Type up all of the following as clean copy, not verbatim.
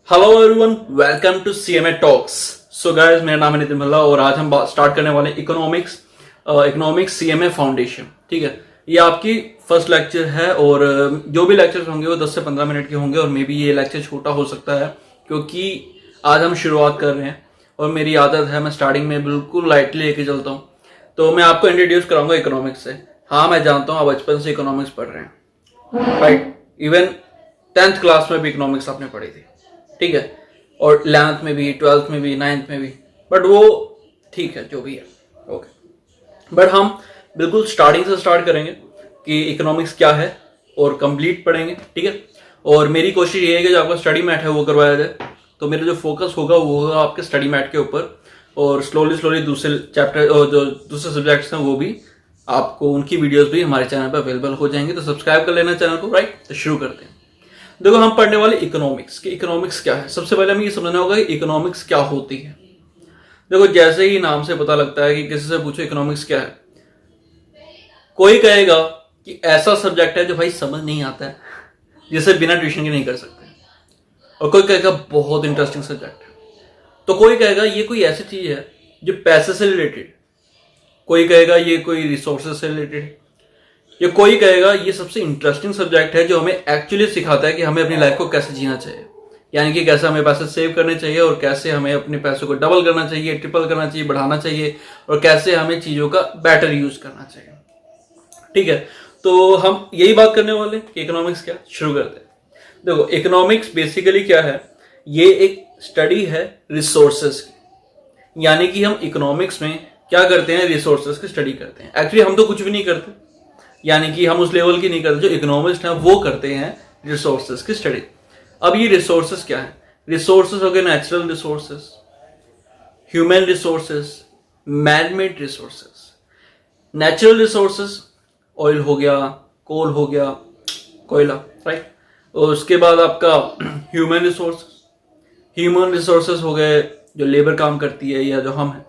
Hello everyone, welcome to CMA talks. So guys, मेरा नाम है नितिन भल्ला और आज हम स्टार्ट करने वाले इकोनॉमिक्स सीएमए फाउंडेशन। ठीक है, ये आपकी फर्स्ट लेक्चर है और जो भी लेक्चर्स होंगे वो 10 से 15 मिनट के होंगे और मे बी ये लेक्चर छोटा हो सकता है क्योंकि आज हम शुरुआत कर रहे हैं और मेरी आदत है मैं स्टार्टिंग में बिल्कुल लाइटली लेके चलता हूँ। तो मैं आपको इंट्रोड्यूस कराऊंगा इकोनॉमिक्स से। हाँ, मैं जानता हूँ आप बचपन से इकोनॉमिक्स पढ़ रहे हैं, राइट। इवन 10th क्लास में भी इकोनॉमिक्स आपने पढ़ी थी, ठीक है, और 11th में भी, 12th में भी, 9th में भी, बट वो ठीक है जो भी है, ओके। बट हम बिल्कुल स्टार्टिंग से स्टार्ट करेंगे कि इकोनॉमिक्स क्या है और कंप्लीट पढ़ेंगे, ठीक है। और मेरी कोशिश ये है कि जो आपका स्टडी मैट है वो करवाया जाए, तो मेरा जो फोकस होगा वो होगा आपके स्टडी मैट के ऊपर और स्लोली दूसरे चैप्टर और जो दूसरे सब्जेक्ट्स हैं वो भी आपको उनकी वीडियोस भी हमारे चैनल पर अवेलेबल हो जाएंगे। तो सब्सक्राइब कर लेना चैनल को, राइट। तो शुरू करते हैं। देखो, हम पढ़ने वाले इकोनॉमिक्स कि इकोनॉमिक्स क्या है। सबसे पहले हमें ये समझना होगा कि इकोनॉमिक्स क्या होती है। देखो, जैसे ही नाम से पता लगता है कि किसी से पूछो इकोनॉमिक्स क्या है, कोई कहेगा कि ऐसा सब्जेक्ट है जो भाई समझ नहीं आता है, जिसे बिना ट्यूशन के नहीं कर सकते, और कोई कहेगा बहुत इंटरेस्टिंग सब्जेक्ट है, तो कोई कहेगा ये कोई ऐसी चीज है जो पैसे से रिलेटेड, कोई कहेगा ये कोई रिसोर्सेज से रिलेटेड, ये कोई कहेगा ये सबसे इंटरेस्टिंग सब्जेक्ट है जो हमें एक्चुअली सिखाता है कि हमें अपनी लाइफ को कैसे जीना चाहिए, यानी कि कैसे हमें पैसे सेव करने चाहिए और कैसे हमें अपने पैसों को डबल करना चाहिए, ट्रिपल करना चाहिए, बढ़ाना चाहिए, और कैसे हमें चीज़ों का बेटर यूज करना चाहिए, ठीक है। तो हम यही बात करने वाले कि इकोनॉमिक्स क्या। शुरू करते हैं। देखो, इकोनॉमिक्स बेसिकली क्या है, ये एक स्टडी है रिसोर्सेज की, यानी कि हम इकोनॉमिक्स में क्या करते हैं, रिसोर्सेज की स्टडी करते हैं। एक्चुअली हम तो कुछ भी नहीं करते, यानी कि हम उस लेवल की नहीं करते, जो इकोनॉमिस्ट हैं वो करते हैं रिसोर्सेज की स्टडी। अब ये रिसोर्सेज क्या है? रिसोर्सेज हो गए natural resources, human resources, man-made resources. Natural resources oil हो गया, कोल हो गया, कोयला, राइट। और उसके बाद आपका ह्यूमन रिसोर्सेज हो गए जो लेबर काम करती है या जो हम हैं,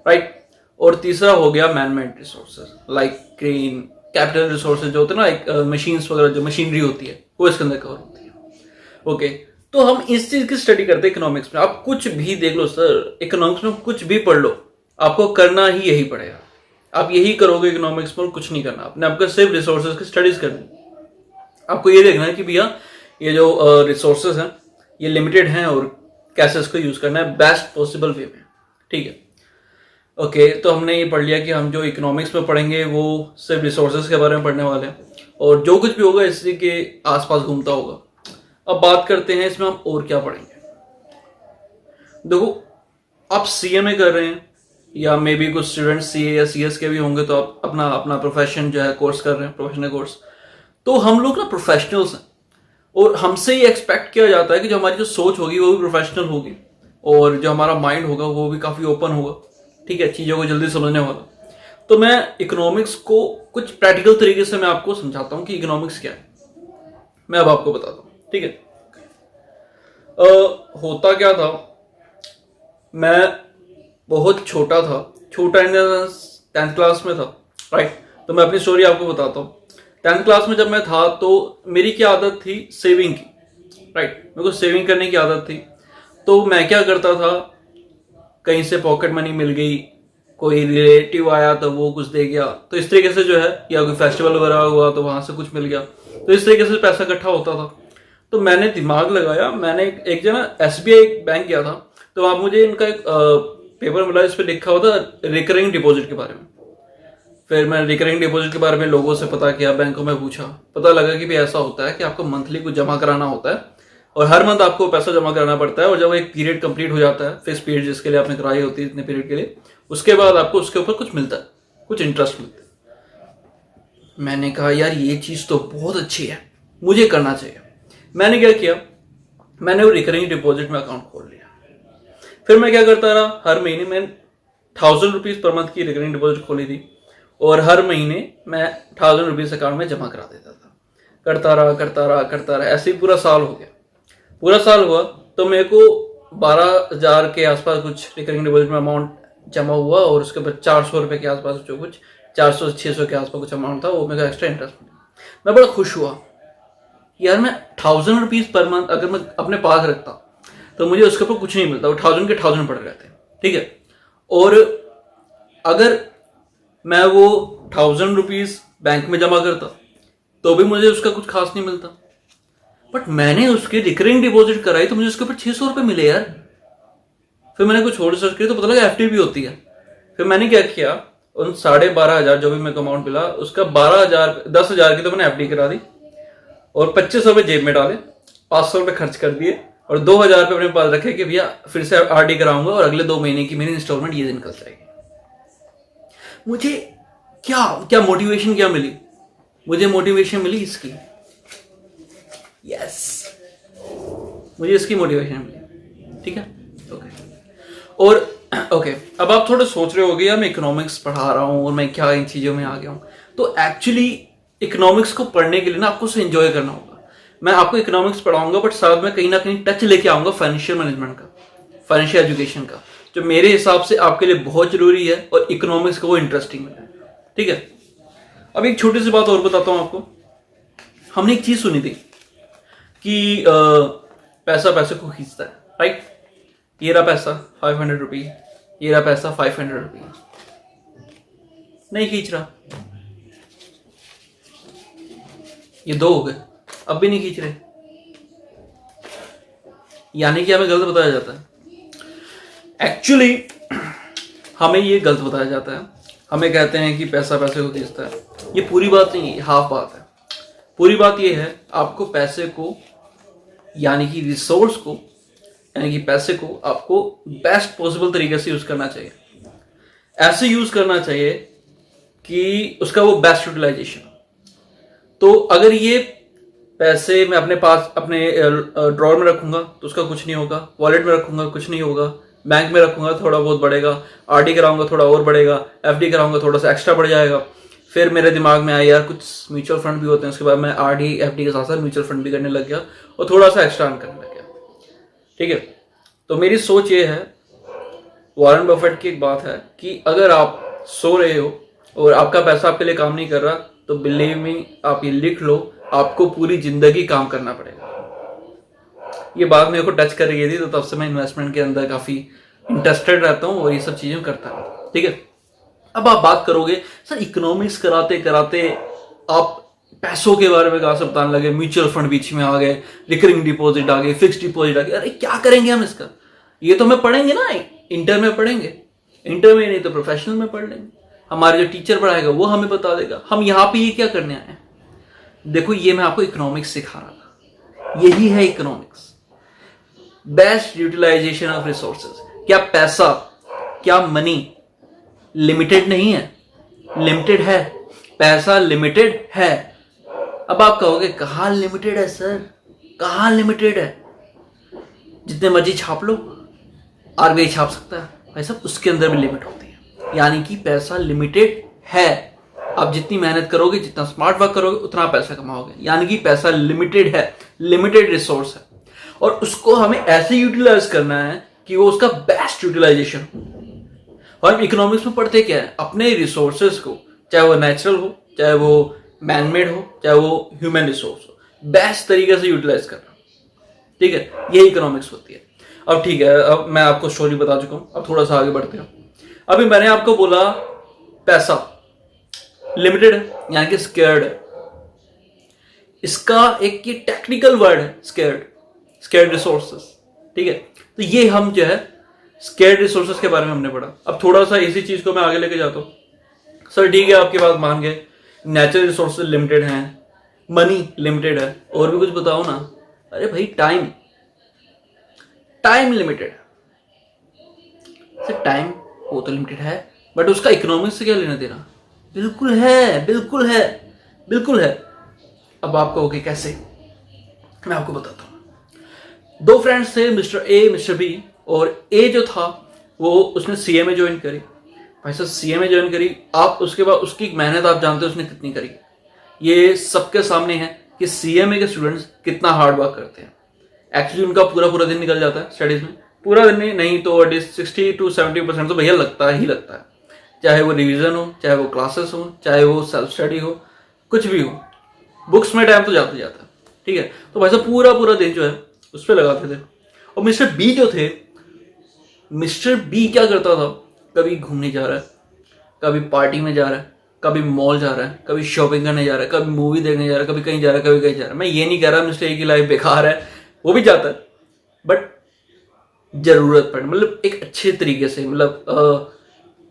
राइट। और तीसरा हो गया man-made resources like crane, capital resources जो होते हैं ना, एक मशीन्स वगैरह, जो मशीनरी होती है वो इसके अंदर कवर होती है, ओके। तो हम इस चीज की स्टडी करते हैं इकोनॉमिक्स में। आप कुछ भी देख लो सर, इकोनॉमिक्स में कुछ भी पढ़ लो, आपको करना ही यही पड़ेगा। आप यही करोगे इकोनॉमिक्स में और कुछ नहीं करना आपने, आपको सिर्फ रिसोर्सेज की स्टडीज करनी। आपको ये देखना है कि भैया ये जो रिसोर्सेज हैं ये लिमिटेड हैं और कैसे इसको यूज करना है बेस्ट पॉसिबल वे में, ठीक है, ओके। तो हमने ये पढ़ लिया कि हम जो इकोनॉमिक्स में पढ़ेंगे वो सिर्फ रिसोर्सेज के बारे में पढ़ने वाले हैं और जो कुछ भी होगा इसी के आसपास घूमता होगा। अब बात करते हैं इसमें हम और क्या पढ़ेंगे। देखो, आप सीएमए कर रहे हैं या मे बी कुछ स्टूडेंट सीए या सीएस के भी होंगे, तो आप अपना अपना प्रोफेशन जो है कोर्स कर रहे हैं, प्रोफेशनल कोर्स। तो हम लोग ना प्रोफेशनल्स हैं और हमसे ये एक्सपेक्ट किया जाता है कि जो हमारी जो सोच होगी वो भी प्रोफेशनल होगी और जो हमारा माइंड होगा वो भी काफ़ी ओपन होगा, ठीक है, चीज़ों को जल्दी समझने वाला। तो मैं इकोनॉमिक्स को कुछ प्रैक्टिकल तरीके से मैं आपको समझाता हूँ कि इकोनॉमिक्स क्या है। मैं अब आपको बताता हूँ, ठीक है। होता क्या था, मैं बहुत छोटा था, छोटा इन 10th क्लास में था, राइट। तो मैं अपनी स्टोरी आपको बताता हूँ। 10th क्लास में जब मैं था तो मेरी क्या आदत थी, सेविंग की, राइट। मेरे को सेविंग करने की आदत थी। तो मैं क्या करता था, कहीं से पॉकेट मनी मिल गई, कोई रिलेटिव आया तो वो कुछ दे गया, तो इस तरीके से जो है, या कोई फेस्टिवल वगैरह हुआ तो वहां से कुछ मिल गया, तो इस तरीके से पैसा इकट्ठा होता था। तो मैंने दिमाग लगाया, मैंने एक जगह एसबीआई बैंक गया था, तो वहां मुझे इनका एक पेपर मिला, इस पर लिखा हुआ था रिकरिंग डिपॉजिट के बारे में। फिर मैंने रिकरिंग डिपॉजिट के बारे में लोगों से पता किया, बैंकों में पूछा, पता लगा कि भी ऐसा होता है कि आपको मंथली कुछ जमा कराना होता है और हर मंथ आपको पैसा जमा कराना पड़ता है, और जब एक पीरियड कंप्लीट हो जाता है, फिक्स पीरियड जिसके लिए आपने कराई होती है इतने पीरियड के लिए, उसके बाद आपको उसके ऊपर कुछ मिलता है, कुछ इंटरेस्ट मिलता है। मैंने कहा यार ये चीज़ तो बहुत अच्छी है, मुझे करना चाहिए। मैंने क्या किया, मैंने वो रिकरिंग डिपॉजिट में अकाउंट खोल लिया। फिर मैं क्या करता रहा, हर महीने मैं 1000 रुपीज़ पर मंथ की रिकरिंग डिपॉजिट खोली थी और हर महीने मैं 1000 रुपीज़ अकाउंट में जमा करा देता था। करता रहा, ऐसे ही पूरा साल हो गया। पूरा साल हुआ तो मेरे को 12,000 के आसपास कुछ रिकरिंग डिपॉजिट में अमाउंट जमा हुआ और उसके बाद 400 रुपये के आसपास जो कुछ 400 से 600 के आसपास कुछ अमाउंट था, वो मेरे को एक्स्ट्रा इंटरेस्ट मिला। मैं बड़ा खुश हुआ यार, मैं 1000 रुपीज़ पर मंथ अगर मैं अपने पास रखता तो मुझे उसके ऊपर कुछ नहीं मिलता, वो 1000 के 1000 पड़ रहते हैं, ठीक है। और अगर मैं वो 1000 रुपीज बैंक में जमा करता तो भी मुझे उसका कुछ खास नहीं मिलता, बट मैंने उसकी रिकरिंग डिपॉजिट कराई तो मुझे उसके ऊपर 600 रुपये मिले यार। फिर मैंने कुछ और रिसर्च किया तो पता लगा एफडी भी होती है। फिर मैंने क्या किया, उन 12,500 जो भी मेरे को अमाउंट मिला उसका 12,000 10,000 की तो मैंने एफडी करा दी और 2500 रुपये जेब में डाले, 500 रुपये खर्च कर दिए और 2,000 रुपये अपने पास रखे कि भैया फिर से आरडी कराऊंगा और अगले 2 महीने की मेरी इंस्टॉलमेंट ये निकल जाएगी। मुझे क्या क्या मोटिवेशन क्या मिली, मुझे मोटिवेशन मिली इसकी, यस मुझे इसकी मोटिवेशन मिली, ठीक है। ओके और ओके अब आप थोड़ा सोच रहे होगे यार मैं इकोनॉमिक्स पढ़ा रहा हूं और मैं क्या इन चीजों में आ गया हूं। तो एक्चुअली इकोनॉमिक्स को पढ़ने के लिए ना आपको उसे एंजॉय करना होगा। मैं आपको इकोनॉमिक्स पढ़ाऊंगा बट साथ में कहीं ना कहीं टच लेके आऊंगा फाइनेंशियल मैनेजमेंट का, फाइनेंशियल एजुकेशन का, जो मेरे हिसाब से आपके लिए बहुत जरूरी है और इकोनॉमिक्स को वो इंटरेस्टिंग है, ठीक है। अब एक छोटी सी बात और बताता हूं आपको। हमने एक चीज सुनी थी कि पैसा पैसे को खींचता है, राइट। ये रहा पैसा 500 रुपये, ये रहा पैसा 500 रुपये, नहीं खींच रहा, ये 2 हो गए, अब भी नहीं खींच रहे, यानी कि हमें गलत बताया जाता है। एक्चुअली हमें ये गलत बताया जाता है, हमें कहते हैं कि पैसा पैसे को खींचता है। ये पूरी बात नहीं है, हाफ बात है। पूरी बात ये है आपको पैसे को यानी कि रिसोर्स को यानी कि पैसे को आपको बेस्ट पॉसिबल तरीके से यूज करना चाहिए। ऐसे यूज करना चाहिए कि उसका वो बेस्ट यूटिलाइजेशन। तो अगर ये पैसे मैं अपने पास अपने ड्रॉर में रखूंगा तो उसका कुछ नहीं होगा, वॉलेट में रखूंगा कुछ नहीं होगा, बैंक में रखूंगा थोड़ा बहुत बढ़ेगा, आरडी कराऊंगा थोड़ा और बढ़ेगा, एफडी कराऊंगा थोड़ा सा एक्स्ट्रा बढ़ जाएगा। फिर मेरे दिमाग में आया यार कुछ म्यूचुअल फंड भी होते हैं, उसके बाद मैं आरडी एफडी के साथ साथ म्यूचुअल फंड भी करने लग गया और थोड़ा सा एक्स्ट्रा अर्न करने लग गया, ठीक है। तो मेरी सोच ये है, वॉरेन बफेट की एक बात है कि अगर आप सो रहे हो और आपका पैसा आपके लिए काम नहीं कर रहा तो बिलीव मी, आप ये लिख लो, आपको पूरी जिंदगी काम करना पड़ेगा। ये बात मेरे को टच कर रही थी तो तब से मैं इन्वेस्टमेंट के अंदर काफी इंटरेस्टेड रहता हूँ और ये सब चीजें करता हूँ, ठीक है। अब आप बात करोगे सर इकोनॉमिक्स कराते कराते आप पैसों के बारे में कहां से बताने लगे, म्यूचुअल फंड बीच में आ गए, रिकरिंग डिपॉजिट आ गए, फिक्स्ड डिपॉजिट आ गए, अरे क्या करेंगे हम इसका? ये तो हमें पढ़ेंगे ना, इंटर में पढ़ेंगे, इंटर में नहीं तो प्रोफेशनल में पढ़ लेंगे, हमारे जो टीचर पढ़ाएगा वो हमें बता देगा। हम यहाँ पे ये क्या करने आए हैं? देखो ये मैं आपको इकोनॉमिक्स सिखा रहा था, यही है economics, best utilisation of resources. क्या पैसा, क्या मनी लिमिटेड नहीं है? लिमिटेड है, पैसा लिमिटेड है। अब आप कहोगे कहां लिमिटेड है सर, कहां लिमिटेड है? जितने मर्जी छाप लो, आरबीआई छाप सकता है भाई साहब, उसके अंदर भी लिमिट होती है, यानी कि पैसा लिमिटेड है। आप जितनी मेहनत करोगे, जितना स्मार्ट वर्क करोगे, उतना पैसा कमाओगे, यानी कि पैसा लिमिटेड है, लिमिटेड रिसोर्स है और उसको हमें ऐसे यूटिलाइज करना है कि वो उसका बेस्ट यूटिलाइजेशन हो। और हम इकोनॉमिक्स में पढ़ते क्या है, अपने रिसोर्सेज को, चाहे वो नेचुरल हो, चाहे वो मैनमेड हो, चाहे वो ह्यूमन रिसोर्स हो, बेस्ट तरीके से यूटिलाइज करना, ठीक है, यही इकोनॉमिक्स होती है। अब ठीक है, अब मैं आपको स्टोरी बता चुका हूं, अब थोड़ा सा आगे बढ़ते हैं। अभी मैंने आपको बोला पैसा लिमिटेड है, यानी कि स्केर्ड है। इसका एक ये टेक्निकल वर्ड है स्केर्ड, स्केर्ड रिसोर्सेस, ठीक है। तो ये हम जो है स्केर्ड रिसोर्सेस के बारे में हमने पढ़ा। अब थोड़ा सा इसी चीज को मैं आगे लेके जाता हूं। सर ठीक है, आपकी बात मान गए, नेचुरल रिसोर्सेज लिमिटेड हैं, मनी लिमिटेड है, और भी कुछ बताओ ना। अरे भाई टाइम, टाइम लिमिटेड है सर, टाइम वो तो लिमिटेड है, बट उसका इकोनॉमिक्स से क्या लेना देना? बिल्कुल है, बिल्कुल है, बिल्कुल है। अब आप कहोगे कैसे? मैं आपको बताता हूं। 2 फ्रेंड्स थे, मिस्टर ए मिस्टर बी, और ए जो था वो उसने सीएमए ज्वाइन करी। भाई साहब सीएमए ज्वाइन करी, आप उसके बाद उसकी मेहनत आप जानते हो उसने कितनी करी। ये सबके सामने है कि सीएमए के स्टूडेंट्स कितना हार्ड वर्क करते हैं। एक्चुअली उनका पूरा पूरा दिन निकल जाता है स्टडीज में, पूरा दिन नहीं तो 60 to 70% तो भैया लगता ही लगता है, चाहे वो रिवीजन हो, चाहे वो क्लासेस हो, चाहे वो सेल्फ स्टडी हो, कुछ भी हो, बुक्स में टाइम तो जाता जाता है, ठीक है। तो भाई साहब पूरा पूरा दिन जो है उस पर लगाते थे, और मिस्टर बी जो थे, मिस्टर बी क्या करता था, कभी घूमने जा रहा है, कभी पार्टी में जा रहा है, कभी मॉल जा रहा है, कभी शॉपिंग करने जा रहा है, कभी मूवी देखने जा रहा है, कभी कहीं जा रहा है, कभी कहीं जा रहा है। मैं ये नहीं कह रहा मिस्टर ए की लाइफ बेकार है, वो भी जाता है, बट जरूरत पड़े, मतलब एक अच्छे तरीके से, मतलब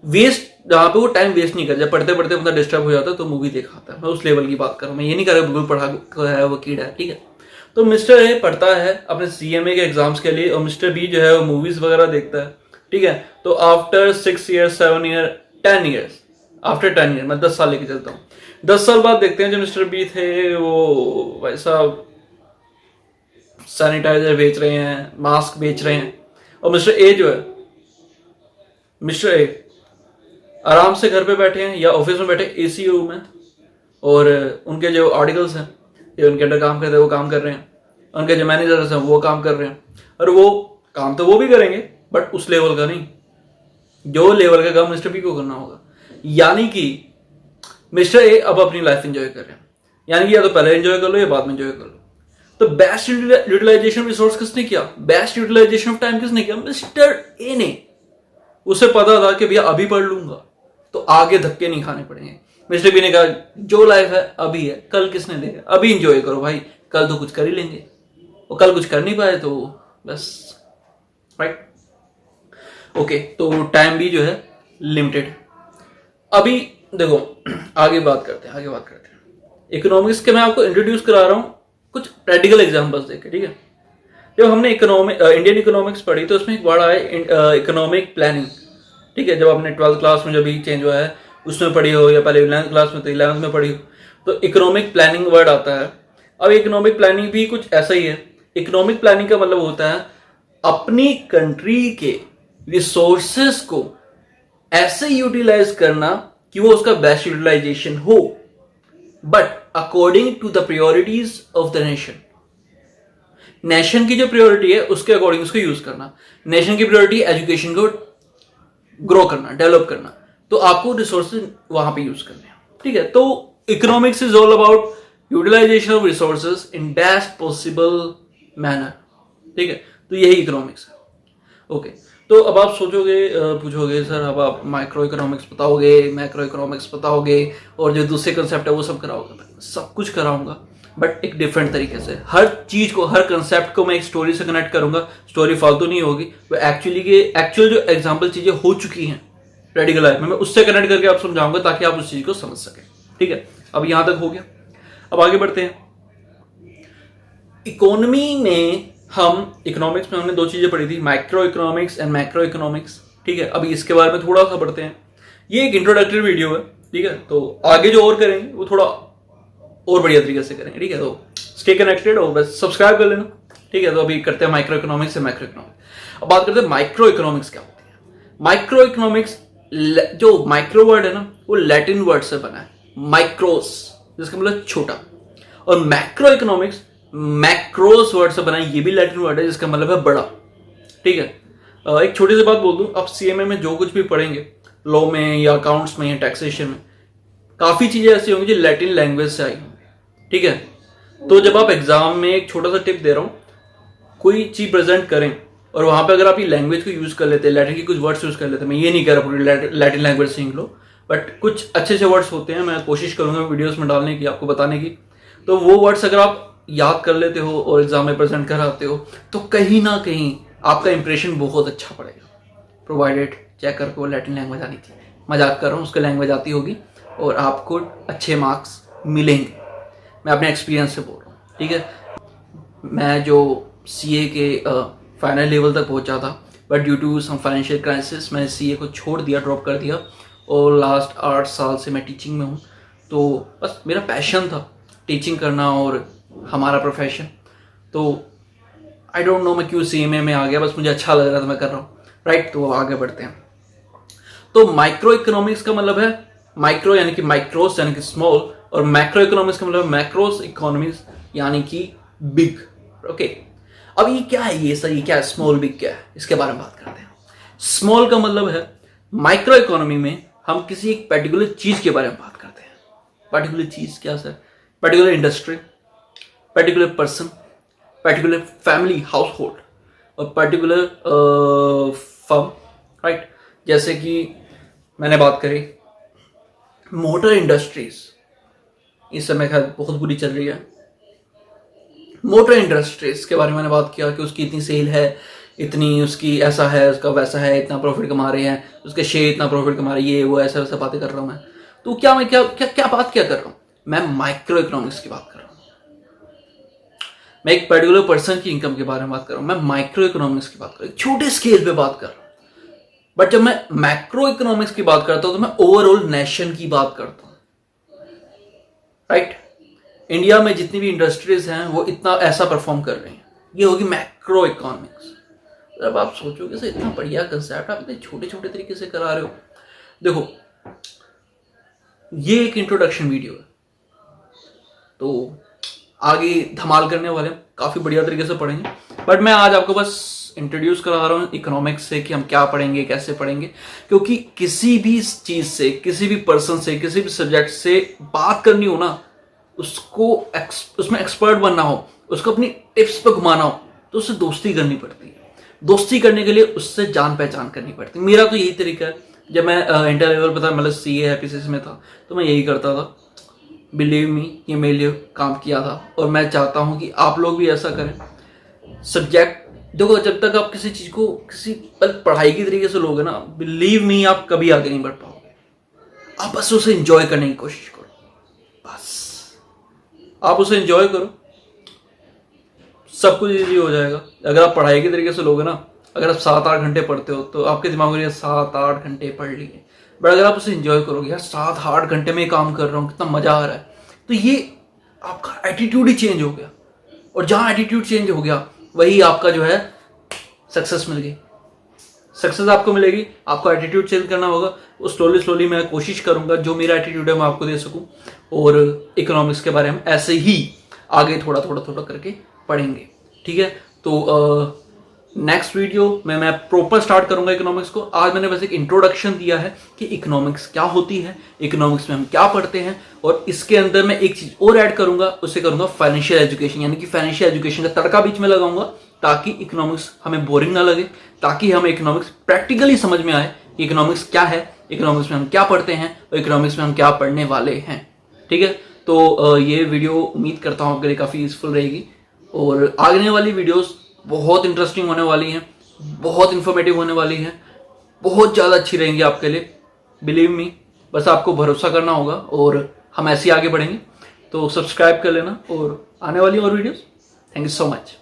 वेस्ट, जहाँ पे वो टाइम वेस्ट नहीं कर जाए, पढ़ते पढ़ते मतलब डिस्टर्ब हो जाता है तो मूवी देखा है। मैं उस लेवल की बात कर रहा हूँ, मैं ये नहीं कर रहा बिल्कुल पढ़ा है वो कीड़ा है, ठीक है। तो मिस्टर ए पढ़ता है अपने सीएमए के एग्जाम्स के लिए, और मिस्टर बी जो है वो मूवीज वगैरह देखता है, ठीक है। तो after 6 years 7 year 10 years, after 10 year, मैं 10 साल लेके चलता हूँ, 10 साल बाद देखते हैं जो मिस्टर बी थे वो वैसा सैनिटाइजर बेच रहे हैं, मास्क बेच रहे हैं, और मिस्टर ए जो है, मिस्टर ए आराम से घर पे बैठे हैं या ऑफिस में बैठे एसी रूम है, और उनके जो आर्टिकल्स हैं ये उनके अंडर काम करते हैं वो काम कर रहे हैं, उनके जो मैनेजर्स हैं वो काम कर रहे हैं, और वो काम तो वो भी करेंगे बट उस लेवल का नहीं, जो लेवल का काम मिस्टर बी को करना होगा। यानी कि मिस्टर ए अब अपनी लाइफ एंजॉय कर रहे हैं, यानी कि या तो पहले एंजॉय कर लो या बाद में एंजॉय कर लो। तो बेस्ट यूटिलाइजेशन रिसोर्स किसने किया, बेस्ट यूटिलाइजेशन ऑफ टाइम किसने किया, मिस्टर ए ने। उसे पता था कि भैया अभी पढ़ लूंगा तो आगे धक्के नहीं खाने पड़ेंगे। मिस्टर बी ने कहा जो लाइफ है अभी है, कल किसने देगा, अभी एंजॉय करो भाई, कल तो कुछ कर ही लेंगे, और कल कुछ कर नहीं पाए तो बस, राइट। ओके, तो टाइम भी जो है लिमिटेड। अभी देखो आगे बात करते हैं, इकोनॉमिक्स के मैं आपको इंट्रोड्यूस करा रहा हूं कुछ प्रैक्टिकल एग्जांपल्स देके, ठीक है। जब हमने इंडियन इकोनॉमिक्स पढ़ी तो उसमें एक वर्ड आया इकोनॉमिक प्लानिंग, ठीक है। जब आपने 12th क्लास में जब भी चेंज हुआ है उसमें पढ़ी हो, या पहले 11th क्लास में तो 11th में पढ़ी हो, तो इकोनॉमिक प्लानिंग वर्ड आता है। अब इकोनॉमिक प्लानिंग भी कुछ ऐसा ही है। इकोनॉमिक प्लानिंग का मतलब होता है अपनी कंट्री के रिसोर्सेस को ऐसे यूटिलाइज करना कि वो उसका बेस्ट यूटिलाइजेशन हो, but according to the priorities of the nation की जो प्रायोरिटी है उसके अकॉर्डिंग उसको यूज करना। नेशन की प्रायोरिटी एजुकेशन को ग्रो करना, डेवलप करना, तो आपको रिसोर्सेज वहां पे यूज करने हैं, ठीक है। तो economics is all about utilisation of resources in best possible manner, ठीक है। तो यही इकोनॉमिक्स है। ओके, तो अब आप पूछोगे सर अब आप माइक्रो इकोनॉमिक्स बताओगे, मैक्रो इकोनॉमिक्स बताओगे, और जो दूसरे कंसेप्ट है वो सब कराओगे। सब कुछ कराऊंगा बट एक डिफरेंट तरीके से। हर चीज को, हर कंसेप्ट को मैं एक स्टोरी से कनेक्ट करूंगा। स्टोरी फालतू नहीं होगी, वो एक्चुअल जो एग्जांपल चीजें हो चुकी हैं प्रैक्टिकल लाइफ में, मैं उससे कनेक्ट करके आप समझाऊंगा ताकि आप उस चीज को समझ सकें, ठीक है। अब यहां तक हो गया, अब आगे बढ़ते हैं। इकोनॉमी में इकोनॉमिक्स में हमने दो चीजें पढ़ी थी, micro economics and macro economics, ठीक है। अभी इसके बारे में थोड़ा सा पढ़ते हैं। ये एक इंट्रोडक्टरी वीडियो है, ठीक है। तो आगे जो और करेंगे वो थोड़ा और बढ़िया तरीके से करेंगे, ठीक है। तो स्टे कनेक्टेड और बस सब्सक्राइब कर लेना, ठीक है। तो अभी करते हैं माइक्रो इकोनॉमिक्स से मैक्रो इकोनॉमिक्स। अब बात करते हैं माइक्रो इकोनॉमिक्स क्या होती है। माइक्रो इकोनॉमिक्स, जो माइक्रो वर्ड है ना वो लैटिन वर्ड से बना है, माइक्रोस, जिसका मतलब छोटा, और मैक्रो इकोनॉमिक्स मैक्रोस वर्ड से बना है, ये भी लैटिन वर्ड है जिसका मतलब है बड़ा, ठीक है। एक छोटी सी बात बोल दूं, आप सीएमए में जो कुछ भी पढ़ेंगे, लॉ में या अकाउंट्स में या टैक्सेशन में, काफी चीजें ऐसी होंगी जो लैटिन लैंग्वेज से आई होंगी, ठीक है। तो जब आप एग्जाम में, एक छोटा सा टिप दे रहा हूं, कोई चीज प्रेजेंट करें और वहां पे अगर आप ये लैंग्वेज को यूज कर लेते हैं, लैटिन की कुछ वर्ड्स यूज कर लेते हैं, मैं ये नहीं कह रहा पूरी लैटिन लैंग्वेज सीख लो, बट कुछ अच्छे से वर्ड्स होते हैं, मैं कोशिश करूंगा वीडियोस में डालने की, आपको बताने की। तो वो वर्ड्स अगर आप याद कर लेते हो और एग्जाम में प्रेजेंट कराते हो तो कहीं ना कहीं आपका इंप्रेशन बहुत अच्छा पड़ेगा, प्रोवाइडेड चेकर को लैटिन लैंग्वेज आनी थी। मजाक कर रहा हूँ, उसको लैंग्वेज आती होगी और आपको अच्छे मार्क्स मिलेंगे, मैं अपने एक्सपीरियंस से बोल रहा हूँ, ठीक है। मैं जो सीए के फाइनल लेवल तक पहुंचा था, but due to some financial crisis मैं सीए को छोड़ दिया, ड्रॉप कर दिया, और लास्ट 8 साल से मैं टीचिंग में हूँ। तो बस मेरा पैशन था टीचिंग करना और हमारा प्रोफेशन, तो आई डोंट नो मैं क्यों सीएमए में आ गया, बस मुझे अच्छा लग रहा था, मैं कर रहा हूँ, राइट। तो आगे बढ़ते हैं। तो माइक्रो इकोनॉमिक्स का मतलब है माइक्रो यानी कि माइक्रोस यानी कि स्मॉल, और मैक्रो इकोनॉमिक्स का मतलब मैक्रोस इकोनॉमिक्स यानी कि बिग, ओके। अब ये क्या है, ये सर ये क्या है, स्मॉल बिग क्या है, इसके बारे में बात करते हैं। स्मॉल का मतलब है माइक्रो इकोनॉमी में हम किसी एक पर्टिकुलर चीज के बारे में बात करते हैं। पर्टिकुलर चीज क्या sir, particular industry, particular person, particular family house hold, particular firm, right. जैसे कि मैंने बात करी मोटर इंडस्ट्रीज, इस समय खैर बहुत बुरी चल रही है। मोटर इंडस्ट्रीज के बारे में मैंने बात किया कि उसकी इतनी सेल है, इतनी उसकी ऐसा है, उसका वैसा है, इतना प्रॉफिट कमा रहे हैं, उसके शेयर इतना प्रॉफिट कमा रहे हैं, ये वो ऐसा वैसा बातें कर रहा हूं मैं। तो क्या मैं क्या क्या क्या बात क्या कर रहा हूं? मैं माइक्रो इकोनॉमिक्स की बात कर रहा हूं। मैं एक पर्टिकुलर पर्सन की इनकम के बारे में बात कर रहा हूं। मैं माइक्रो इकोनॉमिक्स की बात कर रहा हूं, छोटे स्केल पे बात कर रहा हूं। बट जब मैं मैक्रो इकोनॉमिक्स की बात करता हूं तो मैं ओवरऑल नेशन की बात करता हूं, राइट। इंडिया में जितनी भी इंडस्ट्रीज हैं वो इतना ऐसा परफॉर्म कर रही हैं, ये होगी मैक्रो इकोनॉमिक्स। जब आप सोचोगे सर इतना बढ़िया कंसेप्ट आप इतने छोटे छोटे तरीके से करा रहे हो। देखो ये एक इंट्रोडक्शन वीडियो है, तो आगे धमाल करने वाले हैं, काफी बढ़िया तरीके से पढ़ेंगे। बट मैं आज आपको बस इंट्रोड्यूस करा रहा हूँ इकोनॉमिक्स से कि हम क्या पढ़ेंगे, कैसे पढ़ेंगे। क्योंकि किसी भी चीज से, किसी भी पर्सन से, किसी भी सब्जेक्ट से बात करनी हो ना, उसको उसमें एक्सपर्ट बनना हो, उसको अपनी टिप्स पे घुमाना हो, तो उससे दोस्ती करनी पड़ती है। दोस्ती करने के लिए उससे जान पहचान करनी पड़ती है। मेरा तो यही तरीका है। जब मैं इंटर लेवल पर था, मतलब सीए हैप्पीसिस में था, तो मैं यही करता था। बिलीव मी, ये मेरे लिए काम किया था और मैं चाहता हूं कि आप लोग भी ऐसा करें। सब्जेक्ट देखो, जब तक आप किसी चीज को किसी पढ़ाई की तरीके से लोगे ना, बिलीव मी आप कभी आगे नहीं बढ़ पाओगे। आप बस उसे एंजॉय करने की कोशिश करो, बस आप उसे एंजॉय करो, सब कुछ इजी हो जाएगा। अगर आप पढ़ाई के तरीके से लोगे ना, अगर आप 7-8 घंटे पढ़ते हो तो आपके दिमाग में 7-8 घंटे पढ़ लिए। बट अगर आप उसे एंजॉय करोगे, यार 7-8 घंटे में काम कर रहा हूँ, कितना मजा आ रहा है, तो ये आपका एटीट्यूड ही चेंज हो गया। और जहां एटीट्यूड चेंज हो गया वही आपका जो है सक्सेस मिल गई। सक्सेस आपको मिलेगी, आपको एटीट्यूड चेंज करना होगा। वो स्लोली स्लोली मैं कोशिश करूंगा जो मेरा एटीट्यूड है मैं आपको दे सकूं। और इकोनॉमिक्स के बारे में ऐसे ही आगे थोड़ा थोड़ा थोड़ा करके पढ़ेंगे, ठीक है। तो नेक्स्ट वीडियो में मैं प्रॉपर स्टार्ट करूंगा इकोनॉमिक्स को। आज मैंने बस एक इंट्रोडक्शन दिया है कि इकोनॉमिक्स क्या होती है, इकोनॉमिक्स में हम क्या पढ़ते हैं, और इसके अंदर मैं एक चीज और ऐड करूंगा, उसे करूंगा फाइनेंशियल एजुकेशन। यानी कि फाइनेंशियल एजुकेशन का तड़का बीच में लगाऊंगा ताकि इकोनॉमिक्स हमें बोरिंग ना लगे, ताकि हमें इकोनॉमिक्स प्रैक्टिकली समझ में आए कि इकोनॉमिक्स क्या है, इकोनॉमिक्स में हम क्या पढ़ते हैं और इकोनॉमिक्स में हम क्या पढ़ने वाले हैं, ठीक है। तो ये वीडियो उम्मीद करता हूँ आपके लिए काफी यूजफुल रहेगी। और आगे वाली वीडियोस बहुत इंटरेस्टिंग होने वाली हैं, बहुत इंफॉर्मेटिव होने वाली हैं, बहुत ज़्यादा अच्छी रहेंगी आपके लिए। बिलीव मी, बस आपको भरोसा करना होगा और हम ऐसे ही आगे बढ़ेंगे। तो सब्सक्राइब कर लेना और आने वाली और videos. Thank you so much.